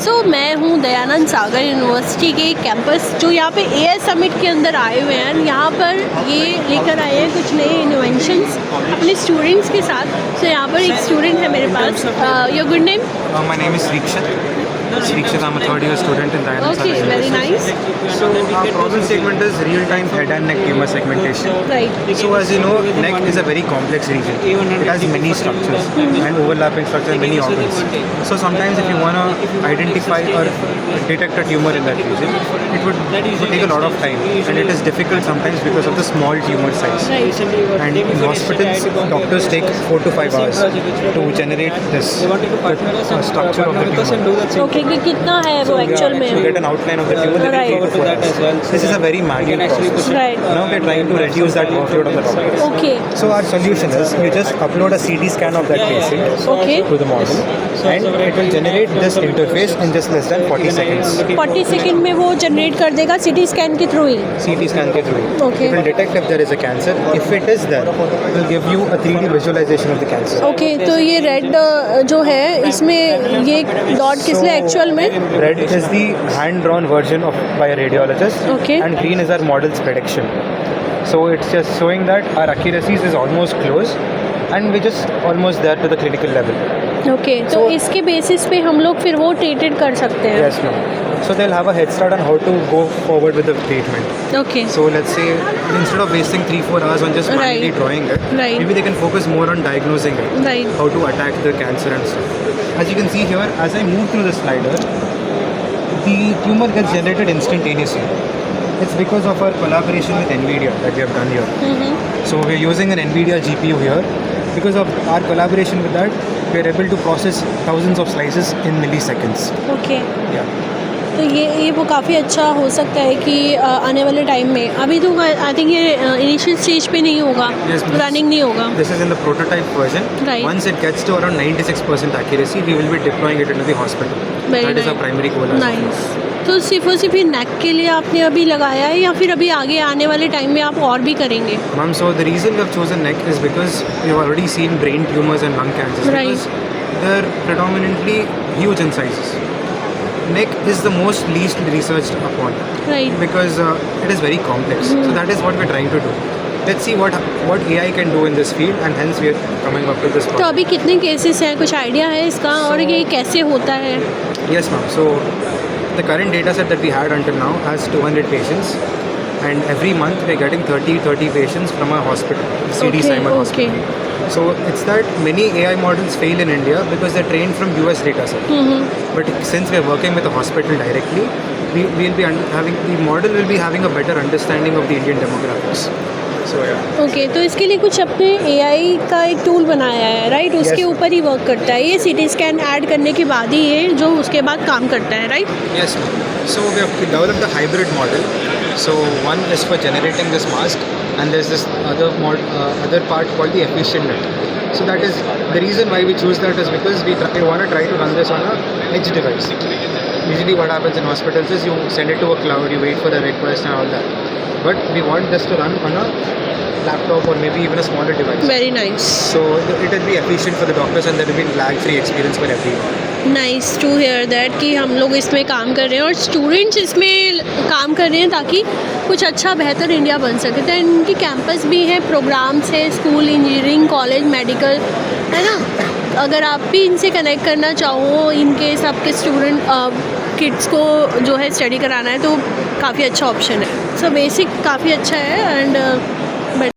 मैं हूँ दयानंद सागर यूनिवर्सिटी के कैंपस जो यहाँ पे एआई समिट के अंदर आए हुए हैं। यहाँ पर ये लेकर आए हैं कुछ नए इन्वेंशंस अपने स्टूडेंट्स के साथ। तो यहाँ पर एक स्टूडेंट है मेरे पास। Your good name? My name is Srikshit, I'm a third year student in Dyanand Sagar. Okay, very nice. So our problem segment is real-time head and neck tumor segmentation. Right. So as you know, neck is a very complex region. It has many structures and overlapping structures and many organs. So sometimes if you want to identify or detect a tumor in that region, it would take a lot of time, and it is difficult sometimes because of the small tumor size. Right. And in hospitals, doctors take 4 to 5 hours to generate this structure of the tumor. Okay, कि कितना है वो actual To में? get an outline of the tumor, they Right. take 4 hours. This is a very manual process. Right. Now we're trying to reduce that workload on the doctors. Okay. So our solution is you just upload a CT scan of that patient Okay. to the model, and it will generate this interface in just less than 40 seconds. 40 second में वो generate कर देगा CT scan के through ही? CT scan के through. Okay. It will detect if there is a cancer. If it is there, it will give you a 3D visualization of the cancer. Okay, तो ये red जो है इसमें ये dot किस लिए एक्चुअल में? Red is the hand-drawn version of by a radiologist, Okay. and green is our model's prediction. So it's just showing that our accuracies is almost close, and we're just almost there to the clinical level. Okay, तो So- इसके basis पे हम लोग फिर वो treated कर सकते हैं? Yes, ma'am. So they'll have a head start on how to go forward with the treatment. Okay, So let's say instead of wasting 3-4 hours on just manually Right. drawing it, Right. maybe they can focus more on diagnosing it, right, how to attack the cancer and stuff. As you can see here, as I move through the slider, the tumor gets generated instantaneously. It's because of our collaboration with NVIDIA that we have done here. So we're using an NVIDIA GPU here. Because of our collaboration with that, we're able to process thousands of slices in milliseconds. Okay. Yeah. तो ये वो काफ़ी अच्छा हो सकता है कि आने वाले टाइम में, अभी तो आई थिंक ये इनिशियल स्टेज पे नहीं होगा, Yes, ma'am. रनिंग नहीं होगा। This is in the prototype version. Right. Once it gets to around 96% accuracy, we will be deploying it into the hospital. Very That is our nice. primary goal. as of now. Nice. तो सिर्फ और सिर्फ नेक के लिए आपने अभी लगाया है या फिर अभी आगे आने वाले टाइम में आप और भी करेंगे? Ma'am, so the reason we have chosen neck is because we have already seen brain tumors and lung cancers. Right. Because they're predominantly huge in sizes. Neck is the most least researched upon right. because it is very complex. So that is what we're trying to do. Let's see what AI can do in this field, and hence we are coming up with this तो project. अभी कितने cases हैं, कुछ idea है इसका, और ये कैसे होता है? Yes, ma'am. So the current data set that we had until now has 200 patients, and every month we're getting 30 patients from our hospital, CD Simon okay. Hospital. So it's that many AI models fail in India because they're trained from US data set. But since we're working with the hospital directly, we'll be the model will be having a better understanding of the Indian demographics. So yeah. Okay, तो इसके लिए कुछ अपने AI का एक tool बनाया है, right? उसके ma'am. ऊपर ही वर्क करता है ये, सीटी स्कैन ऐड करने के बाद ही ये जो उसके बाद काम करता है, right? Yes, ma'am. So we have developed the hybrid model. So one is for generating this mask, and there's this other part called the efficient net. So that is the reason why we choose that is because we want to try to run this on a edge device. Usually what happens in hospitals is you send it to a cloud, you wait for a request and all that. But we want this to run on a laptop or maybe even a smaller device. Very nice. So it will be efficient for the doctors, and there will be lag-free experience for everyone. Nice to hear that कि हम लोग इसमें काम कर रहे हैं और students इसमें काम कर रहे हैं ताकि कुछ अच्छा बेहतर इंडिया बन सके। तो इनकी कैंपस भी है, प्रोग्राम्स है, स्कूल, इंजीनियरिंग, कॉलेज, मेडिकल, है ना? अगर आप भी इनसे कनेक्ट करना चाहो, इनके सबके स्टूडेंट किड्स को जो है स्टडी कराना है, तो काफ़ी अच्छा ऑप्शन है। सो बेसिक काफ़ी अच्छा है, एंड